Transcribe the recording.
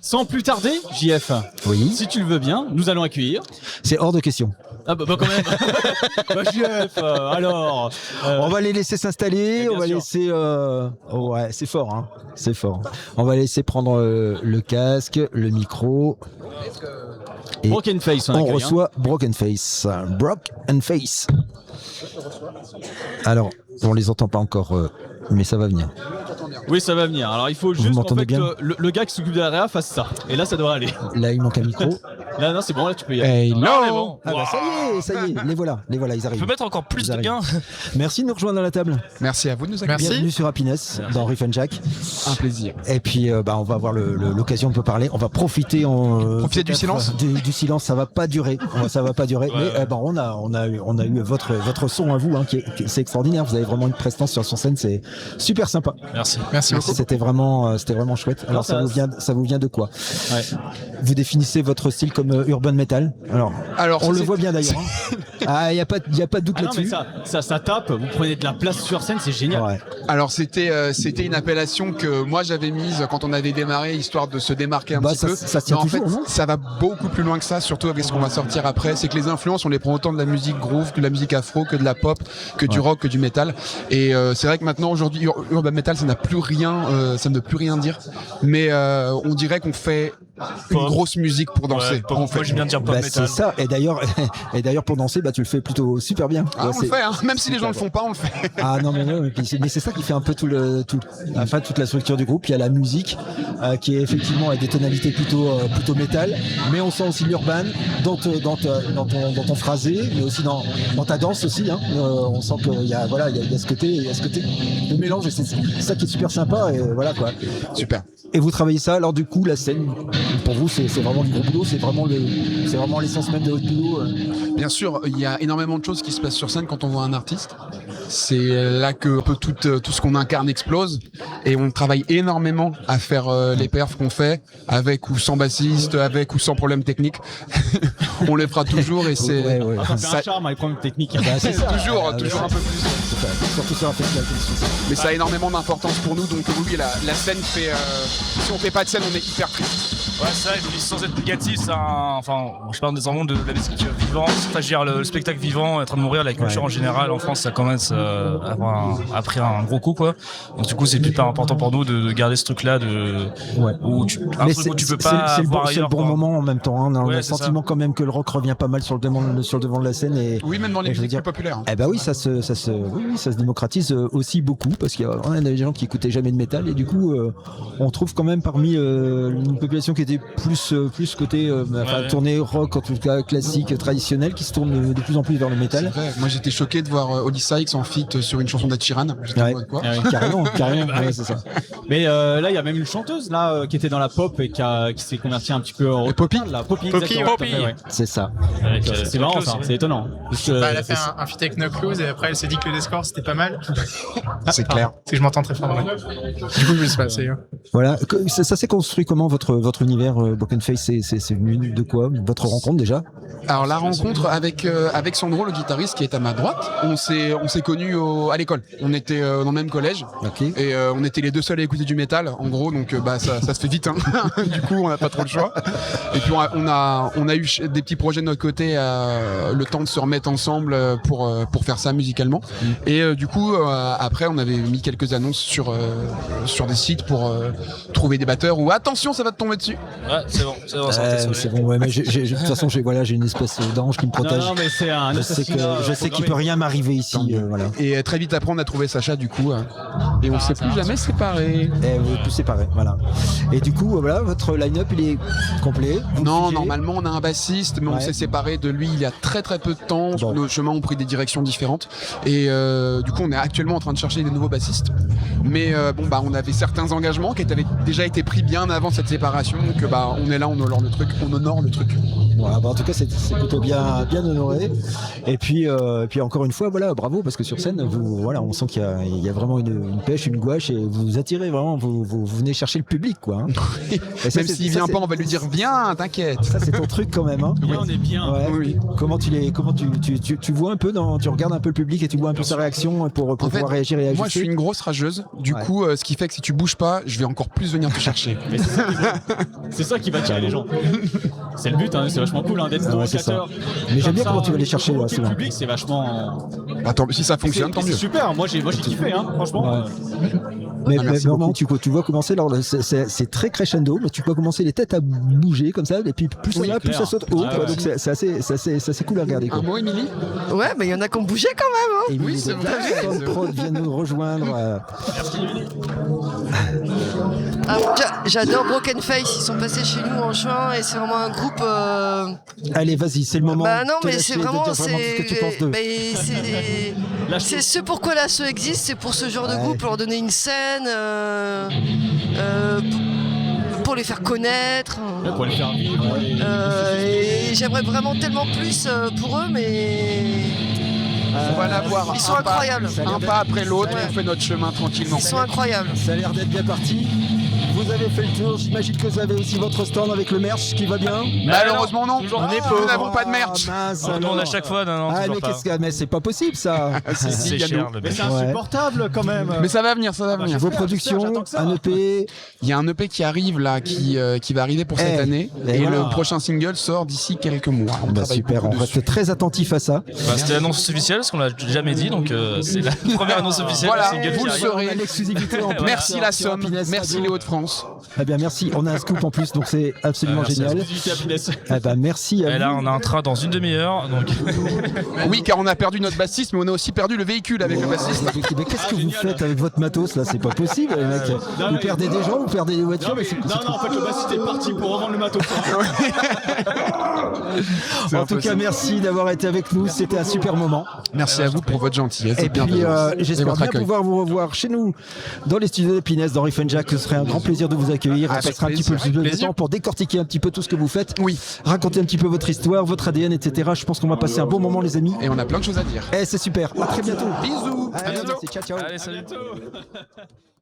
Sans plus tarder, JF, Oui. si tu le veux bien, nous allons accueillir. C'est hors de question. Ah bah quand même. Bah JF, alors. On va les laisser s'installer. bien On va sûr. laisser. Ouais, c'est fort, hein. C'est fort. On va laisser prendre le casque, le micro. Et Broken Face, on on accueille, reçoit Broken Face. Broken Face. Alors, on les entend pas encore, mais ça va venir. Oui, ça va venir. Alors il faut juste qu'en m'entendez fait, bien le gars qui s'occupe de la réa fasse ça. Et là, ça devrait aller. Là, il manque un micro. Là, non, c'est bon, là, tu peux y aller. Hey, Non, mais bon. Ah bah ça y est, les voilà, ils On arrivent. peut mettre encore plus Ils de arrivent. gains. Merci de nous rejoindre à la table. Merci à vous de nous accueillir. Bienvenue sur Happiness dans Riff and Jack. Un plaisir. Et puis on va avoir l'occasion de peu parler. On va profiter Profiter du peut-être, silence. Du silence, ça va pas durer. Ça va pas durer. Ouais, Mais on a eu votre son à vous, hein, c'est extraordinaire. Vous avez vraiment une prestance sur scène, c'est super sympa. Merci. Merci beaucoup. C'était vraiment chouette. Alors ça- ça vous vient de quoi? Ouais. Vous définissez votre style comme urban metal. Alors ça, on le c'est- voit bien d'ailleurs. Hein. Ah, il y a pas de doute Ah non, mais là-dessus. ça tape. Vous prenez de la place sur scène, c'est génial. Ouais. Alors c'était une appellation que moi j'avais mise quand on avait démarré, histoire de se démarquer un Bah, petit ça- peu. ça tient Mais en toujours, fait, non ça va beaucoup plus loin que ça, surtout avec ce qu'on va sortir après. C'est que les influences, on les prend autant de la musique groove que de la musique afro, que de la pop, que du rock, que du metal. Et c'est vrai que maintenant aujourd'hui, urban metal, ça n'a plus rien, ça ne veut plus rien dire. Mais on dirait qu'on fait une Pop. grosse musique pour danser. Ouais, pop. En fait. Moi, j'aime bien dire pop Bah, metal. c'est ça. Et d'ailleurs pour danser, tu le fais plutôt super bien. Ah, Ouais, on le c'est- fait, hein. Même si les gens le font pas, on le fait. Ah non mais c'est ça qui fait un peu toute la structure du groupe. Il y a la musique qui est effectivement avec des tonalités plutôt métal, mais on sent aussi l'urban dans ton phrasé, mais aussi dans ta danse aussi. Hein. On sent qu'il y a ce côté de mélange et c'est ça qui est super sympa et voilà quoi. Super. Et vous travaillez ça, alors du coup la scène pour vous c'est vraiment du gros boulot, c'est vraiment l'essence même de votre boulot. Bien sûr, il y a énormément de choses qui se passent sur scène quand on voit un artiste. C'est là que un peu tout ce qu'on incarne explose. Et on travaille énormément à faire les perfs qu'on fait, avec ou sans bassiste, avec ou sans problème technique. On les fera toujours et c'est Ouais. Ça fait Ça- un charme avec problème technique. Bah, c'est ça. toujours un peu plus. Surtout sur un festival. Mais ça a énormément d'importance pour nous. Donc oui, la scène fait. Si on fait pas de scène, on est hyper triste. Ouais, c'est vrai, sans être négatif, c'est je parle désormais de la musique vivante, c'est-à-dire le spectacle vivant, être en train de mourir, la culture en général en France, ça commence à avoir pris un gros coup, quoi. Donc du coup, c'est plus important pour nous de garder ce truc-là où tu peux pas c'est le voir bon ailleurs, quoi. moment en même temps. Hein. On a Ouais, le c'est sentiment quand même que le rock revient pas mal sur le devant de la scène et Oui, même dans les Et je veux musiques dire- plus populaires. eh ben oui, ça se démocratise aussi beaucoup parce qu'il y a des gens qui écoutaient jamais de métal et du coup on trouve quand même parmi une population qui était plus côté tournée rock en tout cas classique traditionnel qui se tourne de plus en plus vers le métal. C'est vrai. Moi, j'étais choqué de voir Holly Sykes en feat sur une chanson d'Ed Sheeran. J'étais en Ouais. mode quoi. Ah oui. Carrément, Bah ouais, oui. c'est ça. Mais là, il y a même une chanteuse là qui était dans la pop et qui s'est convertie un petit peu en Poppy. là. Poppy, Poppy, exactement, Poppy. tout à fait, ouais. C'est ça. C'est marrant ça, c'est étonnant. Parce que, Elle a fait un feat avec Nocluse et après elle s'est dit que le Descore c'était pas mal. C'est clair. C'est que je m'entends très fort. Ouais. Du coup, je me suis passé. Voilà, ça s'est construit comment votre univers Broken Face, c'est venu de quoi? Votre rencontre déjà? Alors la rencontre avec Sandro, le guitariste qui est à ma droite, on s'est connus à l'école. On était dans le même collège Ok. et on était les deux seuls à écouter du métal. En gros, donc ça se fait vite. Hein. Du coup, on n'a pas trop le choix. Et puis on a eu des petits projets de notre côté, le temps de se remettre ensemble pour faire ça musicalement. Et du coup, après, on avait mis quelques annonces sur des sites pour trouver des batteurs. Ou attention, ça va te tomber dessus. Ouais, c'est bon, C'est bon, ouais, mais de toute façon, j'ai une espèce d'ange qui me protège. non, mais c'est un Je sais assassinat qu'il peut rien m'arriver ici, voilà. Et très vite après, on a trouvé Sacha du coup, et on s'est plus jamais séparés. Et vous êtes tous séparés, voilà. Et du coup, voilà, votre line-up il est complet. Non, figé. normalement on a un bassiste, mais on Ouais. s'est séparé de lui il y a très peu de temps. Bon. Nos chemins ont pris des directions différentes. Et du coup, on est actuellement en train de chercher des nouveaux bassistes. Mais on avait certains engagements qui avaient déjà été pris bien avant cette séparation. Donc on est là, on honore le truc. Voilà, en tout cas, c'est plutôt bien honoré. Et puis encore une fois, voilà, bravo, parce que sur scène, on sent qu'il y a vraiment une pêche, une gouache, et vous attirez vraiment, vous venez chercher le public, quoi. Hein. Et ça, Même s'il vient pas, on va lui dire viens, t'inquiète. Ça, c'est ton truc quand même, hein. Bien, on est bien. Ouais. Oui. Comment tu vois un peu tu regardes un peu le public et tu vois un peu sa réaction pour En fait, pouvoir réagir et ajuster. moi je suis une grosse rageuse. Du Ouais. coup, ce qui fait que si tu bouges pas, je vais encore plus venir te chercher. Mais c'est ça qui est beau. C'est ça qui va attirer les gens. C'est le but, hein, c'est vachement cool hein, d'être Ouais, c'est ça. provocateur. Mais j'aime bien Comme comment ça, tu vas les chercher, là, provoquer le souvent. public, c'est vachement. Attends, si ça fonctionne, tant C'est mieux. super, moi j'ai kiffé, hein, franchement. Ouais. Mais merci vraiment, beaucoup. tu vois commencer, alors c'est très crescendo, mais tu vois commencer les têtes à bouger comme ça, et puis plus ça Oui, va, plus clair. ça saute haut, Ah quoi, ouais. donc c'est assez cool à regarder. Quoi. Un mot, Émilie? Ouais, mais il y en a qui ont bougé quand même. Et Oui, Émilie c'est de vrai. Darkstone Prod vient nous rejoindre. Ah, j'adore Broken Face, ils sont passés chez nous en juin et c'est vraiment un groupe. Allez, vas-y, c'est le moment. Bah non, de te mais c'est lâcher, de vraiment, dire vraiment tout ce que tu penses d'eux. c'est ce pourquoi l'assaut existe, c'est pour ce genre de Ouais. groupe, leur donner une scène, pour les faire connaître. Là, pour les faire vivre. Et j'aimerais vraiment tellement plus pour eux, mais On va la voir. ils sont un pas- incroyables. Un pas après l'autre, Ouais. on fait notre chemin tranquillement. Ils sont incroyables. Ça a l'air d'être bien parti. Vous avez fait le tour, j'imagine que vous avez aussi votre stand avec le merch qui va bien. Malheureusement, non. toujours On pas. est pauvres. Nous n'avons pas de merch. Mince, On demande alors. à chaque fois, non, Ah, toujours mais pas. qu'est-ce que. Mais c'est pas possible ça. C'est Yannou. cher le Mais mec. c'est insupportable quand même. Mais ça va venir, ça va venir. Vos j'espère, productions, j'attends que ça. un EP. Il y a un EP qui arrive là, qui va arriver pour cette Eh, année. et Et voilà. le prochain single sort d'ici quelques mois. On Bah travaille super, on beaucoup reste dessus. très attentif à ça. Bah, c'était l'annonce officielle, parce qu'on l'a jamais dit, donc c'est la première annonce officielle. Voilà, le single vous qui le arrive. saurez. On a l'exclusivité en plus. Merci la sur Somme, Happiness merci Radio. les Hauts-de-France. Eh bien merci, on a un scoop en plus, donc c'est absolument Merci, génial. Exclusivité Happiness. Eh ben merci à Et là, vous. on a un train dans une demi-heure, donc Oui, car on a perdu notre bassiste, mais on a aussi perdu le véhicule avec le bassiste. Mais qu'est-ce que vous génial. faites avec votre matos là? C'est pas possible, les mecs. Non, Vous mais- perdez des gens, vous perdez des voitures, mais c'est Non, en fait, le bassiste est parti pour revendre le matos. En tout cas, merci d'avoir été avec nous. C'était un super moment. Merci à vous pour votre gentillesse. Et votre puis, bienveillance et j'espère votre bien accueil. pouvoir vous revoir chez nous dans les studios d'Happiness, dans Riff Jack. Ce serait un grand plaisir de vous accueillir. On Avec passera un petit peu plaisir, plus de avec plaisir. temps pour décortiquer un petit peu tout ce que vous faites. Oui, Raconter un petit peu votre histoire, votre ADN, etc. Je pense qu'on va passer un bon moment, les amis. et on a plein de choses à dire. Eh, c'est super. À très bientôt. Bisous. Allez, merci. Ciao, ciao. allez, salut.